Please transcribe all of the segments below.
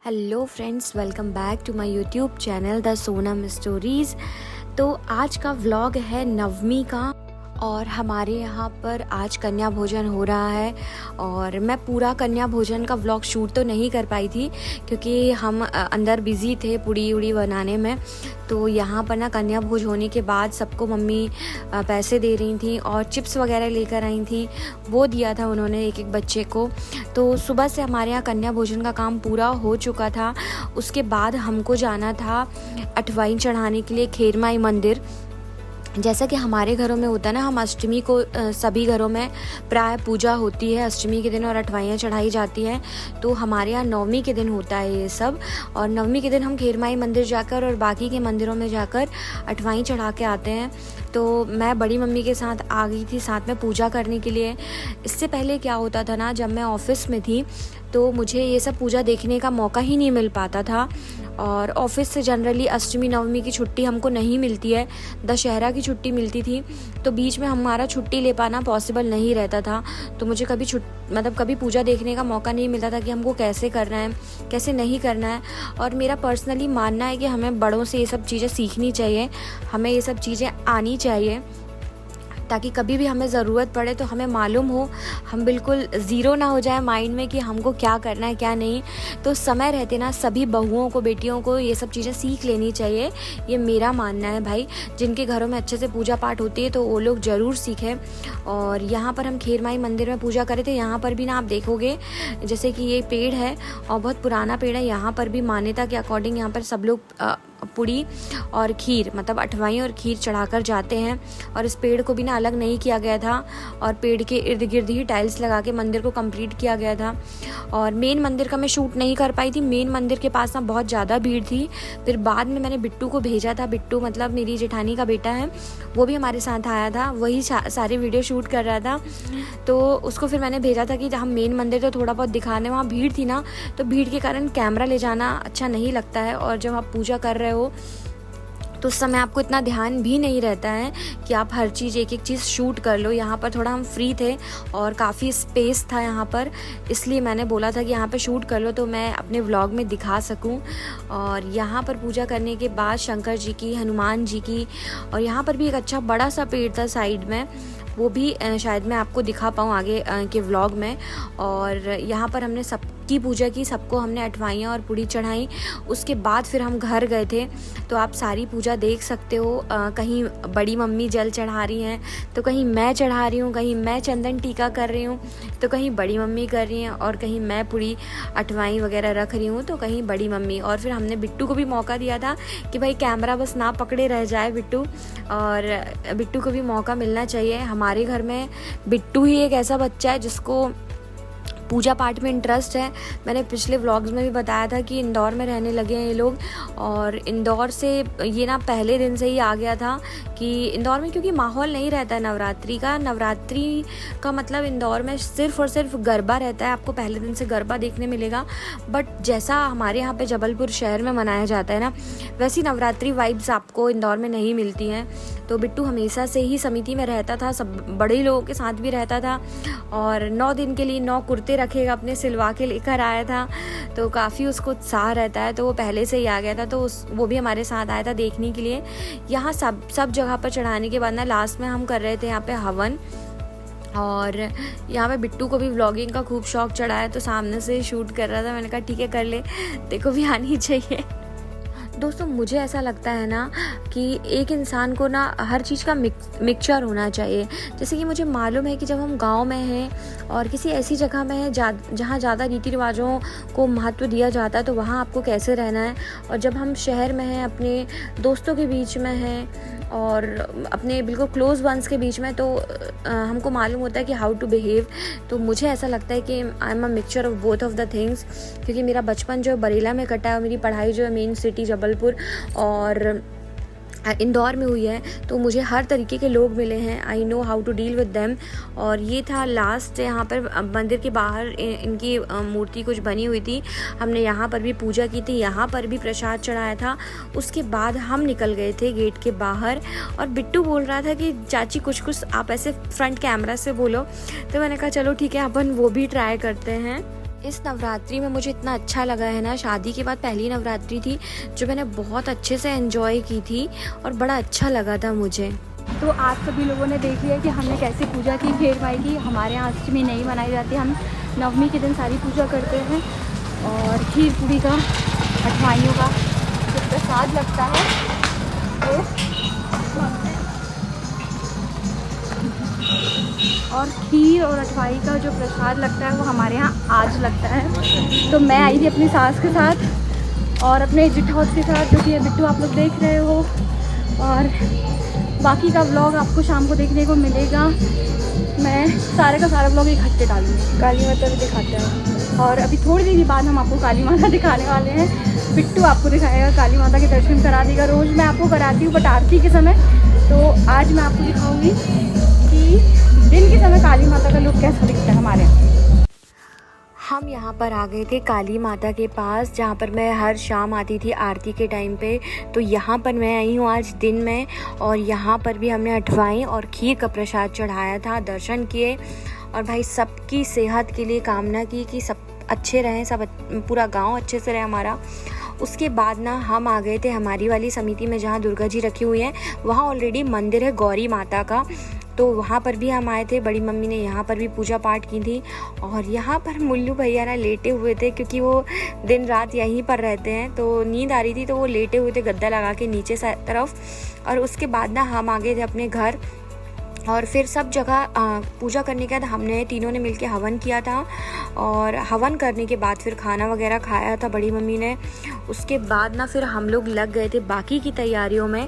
Hello friends, welcome back to my YouTube channel the Sonam stories. तो आज का vlog है नवमी का और हमारे यहाँ पर आज कन्या भोजन हो रहा है। और मैं पूरा कन्या भोजन का व्लॉग शूट तो नहीं कर पाई थी क्योंकि हम अंदर बिज़ी थे पूड़ी उड़ी बनाने में। तो यहाँ पर ना कन्या भोज होने के बाद सबको मम्मी पैसे दे रही थी और चिप्स वगैरह लेकर आई थी, वो दिया था उन्होंने एक एक बच्चे को। तो सुबह से हमारे यहाँ कन्या भोजन का काम पूरा हो चुका था। उसके बाद हमको जाना था अठवाइन चढ़ाने के लिए खेरमाई मंदिर। जैसा कि हमारे घरों में होता है ना, हम अष्टमी को सभी घरों में प्राय पूजा होती है अष्टमी के दिन और अठवाइयाँ चढ़ाई जाती हैं। तो हमारे यहाँ नवमी के दिन होता है ये सब। और नवमी के दिन हम खेरमाई मंदिर जाकर और बाकी के मंदिरों में जाकर अठवाई चढ़ा के आते हैं। तो मैं बड़ी मम्मी के साथ आ गई थी साथ में पूजा करने के लिए। इससे पहले क्या होता था ना, जब मैं ऑफ़िस में थी तो मुझे ये सब पूजा देखने का मौका ही नहीं मिल पाता था। और ऑफ़िस से जनरली अष्टमी नवमी की छुट्टी हमको नहीं मिलती है, दशहरा की छुट्टी मिलती थी। तो बीच में हमारा छुट्टी ले पाना पॉसिबल नहीं रहता था। तो मुझे कभी कभी पूजा देखने का मौका नहीं मिलता था कि हमको कैसे करना है कैसे नहीं करना है। और मेरा पर्सनली मानना है कि हमें बड़ों से ये सब चीज़ें सीखनी चाहिए, हमें ये सब चीज़ें आनी चाहिए ताकि कभी भी हमें ज़रूरत पड़े तो हमें मालूम हो, हम बिल्कुल ज़ीरो ना हो जाए माइंड में कि हमको क्या करना है क्या नहीं। तो समय रहते ना सभी बहुओं को, बेटियों को ये सब चीज़ें सीख लेनी चाहिए, ये मेरा मानना है भाई। जिनके घरों में अच्छे से पूजा पाठ होती है तो वो लोग ज़रूर सीखें। और यहाँ पर हम खेरमाई मंदिर में पूजा करे थे। यहाँ पर भी ना आप देखोगे जैसे कि ये पेड़ है और बहुत पुराना पेड़ है। यहाँ पर भी मान्यता के अकॉर्डिंग यहाँ पर सब लोग पुड़ी और खीर मतलब अठवाई और खीर चढ़ाकर जाते हैं। और इस पेड़ को भी ना अलग नहीं किया गया था और पेड़ के इर्द गिर्द ही टाइल्स लगा के मंदिर को कंप्लीट किया गया था। और मेन मंदिर का मैं शूट नहीं कर पाई थी, मेन मंदिर के पास ना बहुत ज़्यादा भीड़ थी। फिर बाद में मैंने बिट्टू को भेजा था, बिट्टू मतलब मेरी जेठानी का बेटा है, वो भी हमारे साथ आया था, वही सारे वीडियो शूट कर रहा था। तो उसको फिर मैंने भेजा था कि हम मेन मंदिर तो थोड़ा बहुत दिखाने, वहाँ भीड़ थी ना तो भीड़ के कारण कैमरा ले जाना अच्छा नहीं लगता है। और जब आप पूजा कर रहे हो तो उस समय आपको इतना ध्यान भी नहीं रहता है कि आप हर चीज़ एक एक चीज़ शूट कर लो। यहाँ पर थोड़ा हम फ्री थे और काफ़ी स्पेस था यहाँ पर, इसलिए मैंने बोला था कि यहाँ पे शूट कर लो तो मैं अपने व्लॉग में दिखा सकूँ। और यहाँ पर पूजा करने के बाद शंकर जी की, हनुमान जी की, और यहाँ पर भी एक अच्छा बड़ा सा पेड़ था साइड में, वो भी शायद मैं आपको दिखा पाऊँ आगे के व्लॉग में। और यहाँ पर हमने सबकी पूजा की, सबको हमने अठवाइयाँ और पूड़ी चढ़ाई। उसके बाद फिर हम घर गए थे। तो आप सारी पूजा देख सकते हो, कहीं बड़ी मम्मी जल चढ़ा रही हैं तो कहीं मैं चढ़ा रही हूँ, कहीं मैं चंदन टीका कर रही हूँ तो कहीं बड़ी मम्मी कर रही हैं, और कहीं मैं पूड़ी अठवाई वगैरह रख रही हूँ तो कहीं बड़ी मम्मी। और फिर हमने बिट्टू को भी मौका दिया था कि भाई कैमरा बस ना पकड़े रह जाए बिट्टू, और बिट्टू को भी मौका मिलना चाहिए। हमारे घर में बिट्टू ही एक ऐसा बच्चा है जिसको पूजा पाठ में इंटरेस्ट है। मैंने पिछले व्लॉग्स में भी बताया था कि इंदौर में रहने लगे हैं ये लोग, और इंदौर से ये ना पहले दिन से ही आ गया था कि इंदौर में क्योंकि माहौल नहीं रहता है नवरात्रि का मतलब इंदौर में सिर्फ और सिर्फ गरबा रहता है। आपको पहले दिन से गरबा देखने मिलेगा, बट जैसा हमारे यहाँ पे जबलपुर शहर में मनाया जाता है ना, वैसी नवरात्रि वाइब्स आपको इंदौर में नहीं मिलती हैं। तो बिट्टू हमेशा से ही समिति में रहता था, सब बड़े लोगों के साथ भी रहता था, और 9 दिन के लिए 9 कुर्ते रखेगा अपने सिलवा के लेकर आया था। तो काफ़ी उसको उत्साह रहता है, तो वो पहले से ही आ गया था। तो वो भी हमारे साथ आया था देखने के लिए। यहाँ सब जगह पर चढ़ाने के बाद ना लास्ट में हम कर रहे थे यहाँ पे हवन। और यहाँ पे बिट्टू को भी व्लॉगिंग का खूब शौक चढ़ा है तो सामने से शूट कर रहा था। मैंने कहा ठीक है कर ले, देखो भी आनी चाहिए। दोस्तों मुझे ऐसा लगता है ना कि एक इंसान को ना हर चीज़ का मिक्सचर होना चाहिए। जैसे कि मुझे मालूम है कि जब हम गांव में हैं और किसी ऐसी जगह में हैं जहाँ ज़्यादा रीति रिवाजों को महत्व दिया जाता है तो वहाँ आपको कैसे रहना है। और जब हम शहर में हैं, अपने दोस्तों के बीच में हैं और अपने बिल्कुल क्लोज वंस के बीच में, तो हमको मालूम होता है कि हाउ टू बिहेव। तो मुझे ऐसा लगता है कि I am a mixture of both of the things, क्योंकि मेरा बचपन जो है बरेला में कटा है और मेरी पढ़ाई जो है मेन सिटी जबलपुर और इंदौर में हुई है। तो मुझे हर तरीके के लोग मिले हैं, I know how to deal with them. और ये था लास्ट, यहाँ पर मंदिर के बाहर इनकी मूर्ति कुछ बनी हुई थी, हमने यहाँ पर भी पूजा की थी, यहाँ पर भी प्रसाद चढ़ाया था। उसके बाद हम निकल गए थे गेट के बाहर और बिट्टू बोल रहा था कि चाची कुछ आप ऐसे फ्रंट कैमरा से बोलो। तो मैंने कहा चलो ठीक है अपन वो भी ट्राई करते हैं। इस नवरात्रि में मुझे इतना अच्छा लगा है ना, शादी के बाद पहली नवरात्रि थी जो मैंने बहुत अच्छे से एंजॉय की थी और बड़ा अच्छा लगा था मुझे। तो आज सभी लोगों ने देख लिया कि हमने कैसे पूजा की खेर माई की। हमारे यहाँ अष्टमी नहीं मनाई जाती, हम नवमी के दिन सारी पूजा करते हैं। और खीर पूड़ी का, अठवाइयों का जो प्रसाद लगता है वो, और खीर और अठवाई का जो प्रसाद लगता है वो हमारे यहाँ आज लगता है। तो मैं आई थी अपनी सास के साथ और अपने जिठौत के साथ, जो कि बिट्टू आप लोग देख रहे हो। और बाकी का व्लॉग आपको शाम को देखने को मिलेगा। मैं सारे का सारा व्लॉग इकट्ठे डालूंगी। काली माता भी दिखाते हैं और अभी थोड़ी देर बाद हम आपको काली माता दिखाने वाले हैं। बिट्टू आपको दिखाएगा, काली माता के दर्शन करा देगा। रोज़ मैं आपको कराती हूँ बट आरती के समय, तो आज मैं आपको दिखाऊँगी कि दिन के समय काली माता का लुक कैसा दिखता है हमारे यहाँ। हम यहाँ पर आ गए थे काली माता के पास, जहाँ पर मैं हर शाम आती थी आरती के टाइम पे। तो यहाँ पर मैं आई हूँ आज दिन में, और यहाँ पर भी हमने अठवाई और खीर का प्रसाद चढ़ाया था, दर्शन किए और भाई सबकी सेहत के लिए कामना की कि सब अच्छे रहें, सब पूरा गांव अच्छे से रहे हमारा। उसके बाद ना हम आ गए थे हमारी वाली समिति में जहाँ दुर्गा जी रखी हुई हैं। वहाँ ऑलरेडी मंदिर है गौरी माता का, तो वहाँ पर भी हम आए थे। बड़ी मम्मी ने यहाँ पर भी पूजा पाठ की थी। और यहाँ पर मुल्लू भैया ना लेटे हुए थे, क्योंकि वो दिन रात यहीं पर रहते हैं, तो नींद आ रही थी तो वो लेटे हुए थे गद्दा लगा के नीचे तरफ। और उसके बाद ना हम आ गए थे अपने घर, और फिर सब जगह पूजा करने के बाद हमने तीनों ने मिलके हवन किया था। और हवन करने के बाद फिर खाना वगैरह खाया था बड़ी मम्मी ने। उसके बाद ना फिर हम लोग लग गए थे बाकी की तैयारियों में।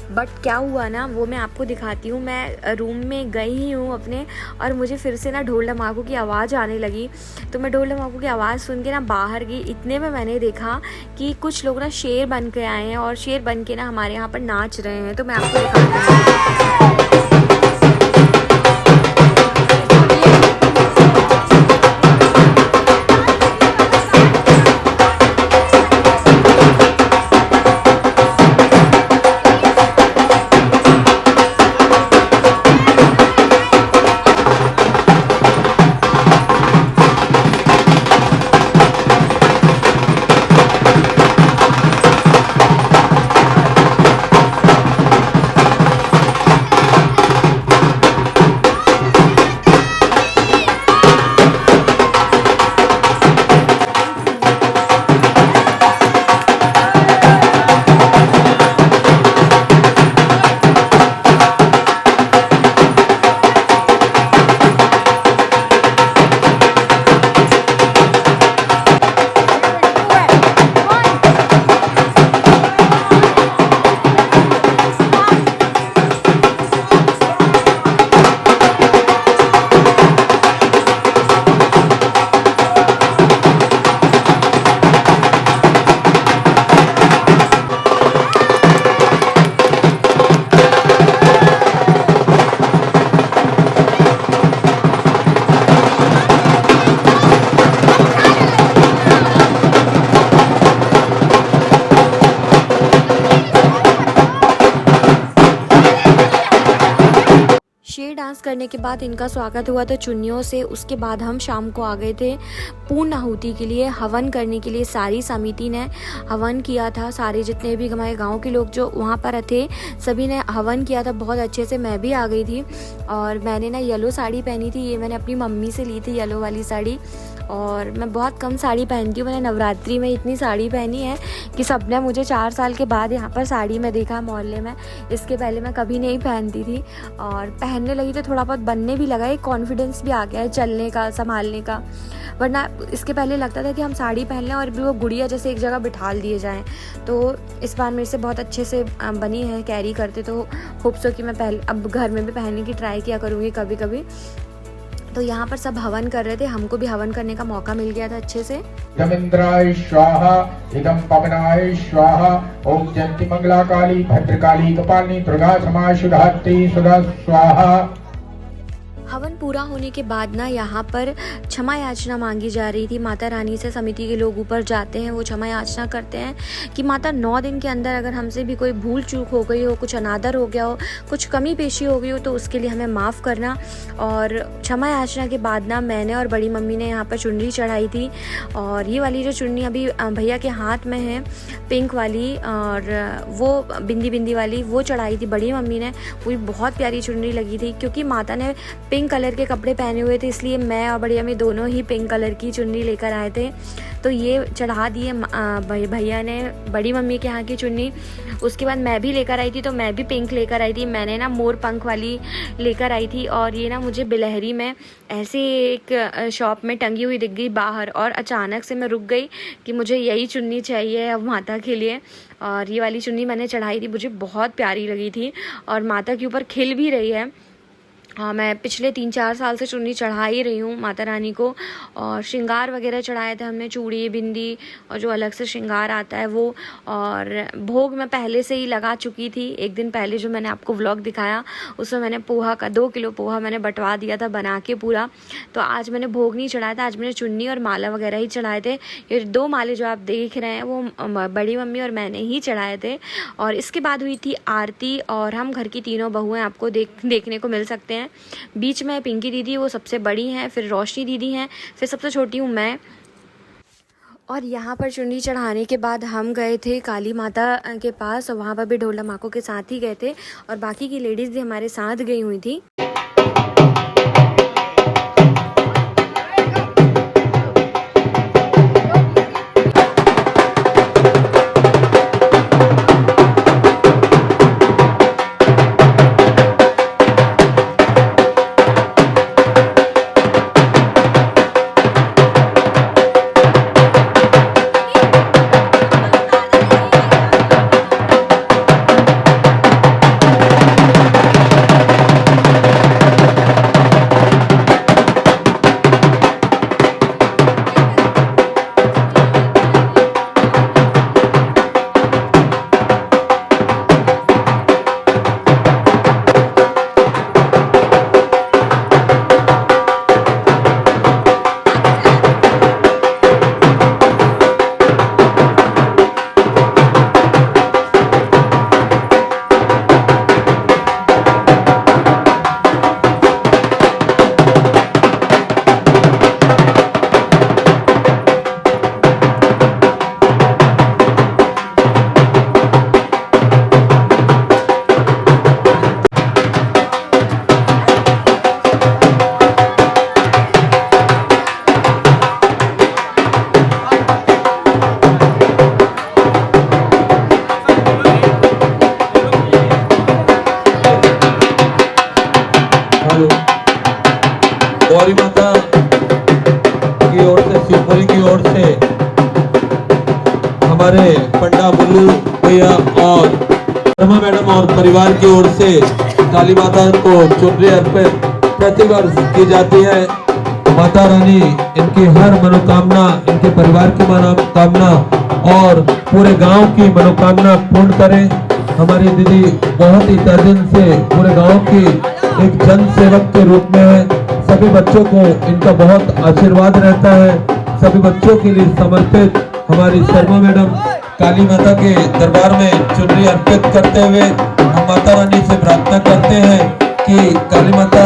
बट क्या हुआ ना वो मैं आपको दिखाती हूँ। मैं रूम में गई ही हूँ अपने, और मुझे फिर से ना ढोल ढमाकों की आवाज़ आने लगी। तो मैं ढोल ढमाकों की आवाज़ सुन के ना बाहर गई। इतने में मैंने देखा कि कुछ लोग ना शेर बन के आए हैं, और शेर बन के ना हमारे यहाँ पर नाच रहे हैं। तो मैं आपको दिखाती हूँ। डांस करने के बाद इनका स्वागत हुआ था चुन्नियों से। उसके बाद हम शाम को आ गए थे पूर्ण आहुति के लिए, हवन करने के लिए। सारी समिति ने हवन किया था, सारे जितने भी हमारे गांव के लोग जो वहाँ पर थे सभी ने हवन किया था बहुत अच्छे से। मैं भी आ गई थी, और मैंने ना येलो साड़ी पहनी थी। ये मैंने अपनी मम्मी से ली थी येलो वाली साड़ी। और मैं बहुत कम साड़ी पहनती हूँ, मैंने नवरात्रि में इतनी साड़ी पहनी है कि सबने मुझे 4 साल के बाद यहाँ पर साड़ी में देखा मोहल्ले में। इसके पहले मैं कभी नहीं पहनती थी, और पहनने लगी तो थोड़ा बहुत बनने भी लगा, एक कॉन्फिडेंस भी आ गया है चलने का, संभालने का। वरना इसके पहले लगता था कि हम साड़ी पहन लें और भी वो गुड़िया जैसे एक जगह बिठाल दिए जाएं। तो इस बार मेरे से बहुत अच्छे से बनी है, कैरी करते, तो होप सो कि मैं पहले अब घर में भी पहनने की ट्राई किया करूँगी कभी कभी। तो यहाँ पर सब हवन कर रहे थे, हमको भी हवन करने का मौका मिल गया था अच्छे से। इदमिंद्राय स्वाहा, इदं पवनाय स्वाहा, ओम जयंती मंगला काली भद्रकाली कपालिनी दुर्गा क्षमा शुद्धात्री सुधा स्वाहा। हवन पूरा होने के बाद ना यहाँ पर क्षमा याचना मांगी जा रही थी। माता रानी से समिति के लोग ऊपर जाते हैं, वो क्षमा याचना करते हैं कि माता 9 दिन के अंदर अगर हमसे भी कोई भूल चूक हो गई हो, कुछ अनादर हो गया हो, कुछ कमी पेशी हो गई हो, तो उसके लिए हमें माफ़ करना। और क्षमा याचना के बाद ना मैंने और बड़ी मम्मी ने यहाँ पर चुनरी चढ़ाई थी। और ये वाली जो चुन्नी अभी भैया के हाथ में है, पिंक वाली, और वो बिंदी बिंदी वाली, वो चढ़ाई थी बड़ी मम्मी ने। वो बहुत प्यारी चुनरी लगी थी, क्योंकि माता ने पिंक कलर के कपड़े पहने हुए थे, इसलिए मैं और बड़ी अम्मी दोनों ही पिंक कलर की चुन्नी लेकर आए थे। तो ये चढ़ा दिए भैया ने बड़ी मम्मी के यहाँ की चुन्नी। उसके बाद मैं भी लेकर आई थी, तो मैं भी पिंक लेकर आई थी। मैंने ना मोर पंख वाली लेकर आई थी, और ये ना मुझे बिलहरी में ऐसे एक शॉप में टंगी हुई दिख गई बाहर, और अचानक से मैं रुक गई कि मुझे यही चुन्नी चाहिए अब माता के लिए। और ये वाली चुन्नी मैंने चढ़ाई थी, मुझे बहुत प्यारी लगी थी, और माता के ऊपर खिल भी रही है। हाँ, मैं पिछले 3-4 साल से चुन्नी चढ़ा ही रही हूँ माता रानी को। और श्रृंगार वगैरह चढ़ाए थे हमने, चूड़ी, बिंदी, और जो अलग से श्रृंगार आता है वो। और भोग मैं पहले से ही लगा चुकी थी। एक दिन पहले जो मैंने आपको व्लॉग दिखाया, उसमें मैंने पोहा का 2 किलो पोहा मैंने बंटवा दिया था बना के पूरा। तो आज मैंने भोग नहीं चढ़ाया था, आज मैंने चुन्नी और माला वगैरह ही चढ़ाए थे। ये 2 माले जो आप देख रहे हैं वो बड़ी मम्मी और मैंने ही चढ़ाए थे। और इसके बाद हुई थी आरती, और हम घर की तीनों बहुएँ आपको देखने को मिल सकते हैं। बीच में पिंकी दीदी, वो सबसे बड़ी हैं, फिर रोशनी दीदी हैं, फिर सबसे छोटी हूँ मैं। और यहाँ पर चुन्नी चढ़ाने के बाद हम गए थे काली माता के पास, और वहाँ पर भी ढोल ढमाकों के साथ ही गए थे, और बाकी की लेडीज़ भी हमारे साथ गई हुई थी। गौरी माता की ओर से, शिवपुरी की ओर से हमारे पंडा बुल्लू भैया और शर्मा मैडम और परिवार की ओर से काली माता को चुनरी अर्पित प्रतिवर्ष की जाती है। माता रानी इनकी हर मनोकामना, इनके परिवार की मनोकामना और पूरे गांव की मनोकामना पूर्ण करे। हमारी दीदी बहुत ही तर्जन से पूरे गांव की एक जन सेवक के रूप में है। सभी बच्चों को इनका बहुत आशीर्वाद रहता है। सभी बच्चों के लिए समर्पित हमारी शर्मा मैडम काली माता के दरबार में चुनरी अर्पित करते हुए हम माता रानी से प्रार्थना करते हैं कि काली माता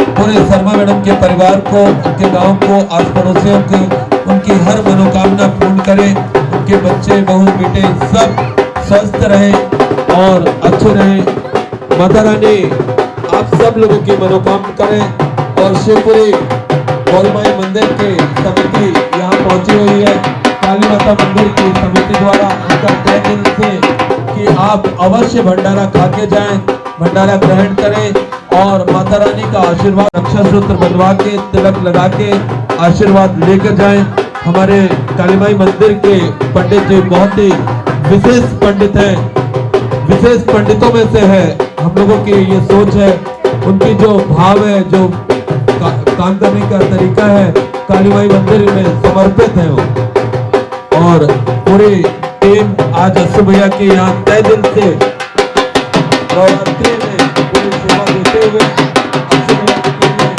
पूरे शर्मा मैडम के परिवार को, उनके गांव को, आस पड़ोसियों की उनकी हर मनोकामना पूर्ण करे। उनके बच्चे, बहू, बेटे सब स्वस्थ रहे और अच्छे रहे। माता रानी आप सब लोगों की मनोकामना करें। और शिवपुरी गौरीमाई मंदिर की समिति यहाँ पहुंची हुई है। काली माता मंदिर की समिति द्वारा उनका तय दिल से कि आप अवश्य भंडारा खा के जाएं, भंडारा ग्रहण करें और माता रानी का आशीर्वाद, रक्षा सूत्र बनवा के, तिलक लगा के आशीर्वाद लेकर जाएं। हमारे कालीमाई मंदिर के पंडित जी बहुत ही विशेष पंडित हैं, विशेष पंडितों में से है। हम लोगों की ये सोच है, उनकी जो भाव है, जो काम करने का तरीका है, कालीमाई मंदिर में समर्पित है वो। और पूरी टीम आज अस्सू भैया के यहाँ तय दिल से नवरात्रि में पूरी सेवा देते हुए अस्सू भैया की टीम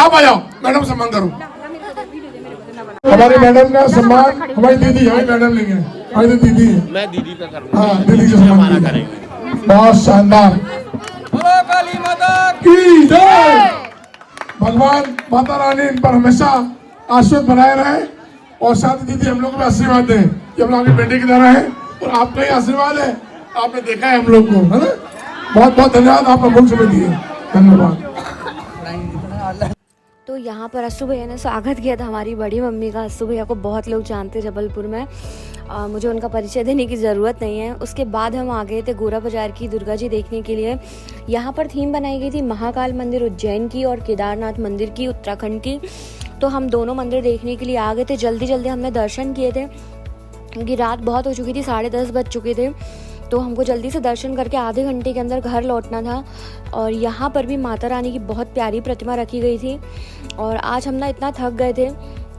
आप आ जाओ, मैडम सम्मान करो। हमारी मैडम का सम्मान, हमारी दीदी, हमारी मैडम लेंगे, हमारी दीदी है, मैं दीदी का करूँगा। हाँ दीदी का सम्मान करेंगे। बहुत शानदार, काली माता की जय। भगवान माता रानी इन पर हमेशा आशीर्वाद बनाए रहे और साथ ही दीदी हम लोग को भी आशीर्वाद दें कि हम लोग अपनी बेटे की तरह है और आपका ही आशीर्वाद है, आपने देखा है हम लोग को, है ना। बहुत बहुत धन्यवाद, आपका मुल्क में दिए, धन्यवाद। तो यहाँ पर अस्सू भैया ने स्वागत किया था हमारी बड़ी मम्मी का। अस्सू भैया को बहुत लोग जानते हैं जबलपुर में, मुझे उनका परिचय देने की ज़रूरत नहीं है। उसके बाद हम आ गए थे गोरा बाजार की दुर्गा जी देखने के लिए। यहाँ पर थीम बनाई गई थी महाकाल मंदिर उज्जैन की और केदारनाथ मंदिर की उत्तराखंड की। तो हम दोनों मंदिर देखने के लिए आ गए थे। जल्दी जल्दी हमने दर्शन किए थे क्योंकि रात बहुत हो चुकी थी, 10:30 बज चुके थे। तो हमको जल्दी से दर्शन करके आधे घंटे के अंदर घर लौटना था। और यहाँ पर भी माता रानी की बहुत प्यारी प्रतिमा रखी गई थी। और आज हम ना इतना थक गए थे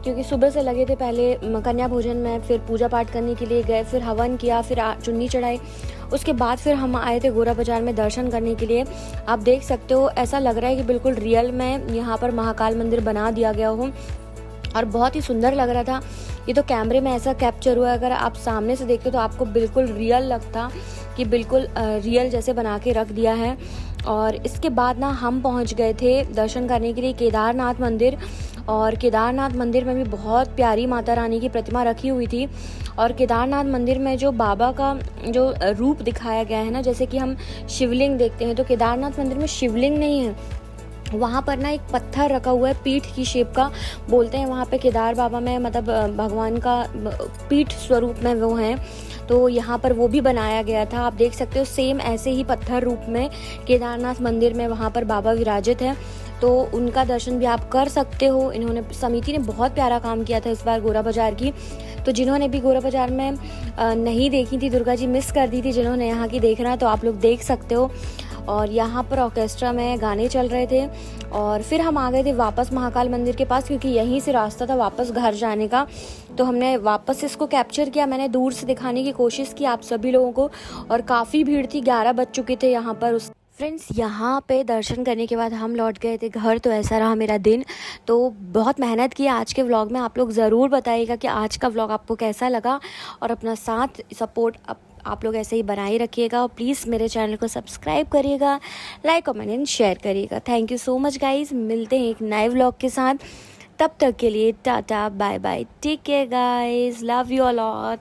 क्योंकि सुबह से लगे थे, पहले कन्या भोजन में, फिर पूजा पाठ करने के लिए गए, फिर हवन किया, फिर चुन्नी चढ़ाई, उसके बाद फिर हम आए थे गोरा बाजार में दर्शन करने के लिए। आप देख सकते हो, ऐसा लग रहा है कि बिल्कुल रियल में यहाँ पर महाकाल मंदिर बना दिया गया हो और बहुत ही सुंदर लग रहा था। ये तो कैमरे में ऐसा कैप्चर हुआ है, अगर आप सामने से देखते तो आपको बिल्कुल रियल लगता कि बिल्कुल रियल जैसे बना के रख दिया है। और इसके बाद ना हम पहुंच गए थे दर्शन करने के लिए केदारनाथ मंदिर। और केदारनाथ मंदिर में भी बहुत प्यारी माता रानी की प्रतिमा रखी हुई थी। और केदारनाथ मंदिर में जो बाबा का जो रूप दिखाया गया है ना, जैसे कि हम शिवलिंग देखते हैं, तो केदारनाथ मंदिर में शिवलिंग नहीं है, वहाँ पर ना एक पत्थर रखा हुआ है पीठ की शेप का। बोलते हैं वहाँ पे केदार बाबा में मतलब भगवान का पीठ स्वरूप में वो हैं, तो यहाँ पर वो भी बनाया गया था। आप देख सकते हो सेम ऐसे ही पत्थर रूप में केदारनाथ मंदिर में वहाँ पर बाबा विराजित है, तो उनका दर्शन भी आप कर सकते हो। इन्होंने, समिति ने बहुत प्यारा काम किया था इस बार गोरा बाजार की। तो जिन्होंने भी गोरा बाजार में नहीं देखी थी दुर्गा जी, मिस कर दी थी, जिन्होंने यहाँ की देखना है तो आप लोग देख सकते हो। और यहाँ पर ऑर्केस्ट्रा में गाने चल रहे थे। और फिर हम आ गए थे वापस महाकाल मंदिर के पास क्योंकि यहीं से रास्ता था वापस घर जाने का। तो हमने वापस इसको कैप्चर किया, मैंने दूर से दिखाने की कोशिश की आप सभी लोगों को। और काफ़ी भीड़ थी, 11 बज चुके थे यहाँ पर। फ्रेंड्स, यहाँ पे दर्शन करने के बाद हम लौट गए थे घर। तो ऐसा रहा मेरा दिन। तो बहुत मेहनत की आज के व्लॉग में। आप लोग ज़रूर बताइएगा कि आज का व्लॉग आपको कैसा लगा और अपना साथ सपोर्ट आप लोग ऐसे ही बनाए रखिएगा। और प्लीज़ मेरे चैनल को सब्सक्राइब करिएगा, लाइक कमेंट एंड शेयर करिएगा। Thank you so much guys. मिलते हैं एक नए व्लॉग के साथ, तब तक के लिए tata bye bye, take care guys, love you a lot.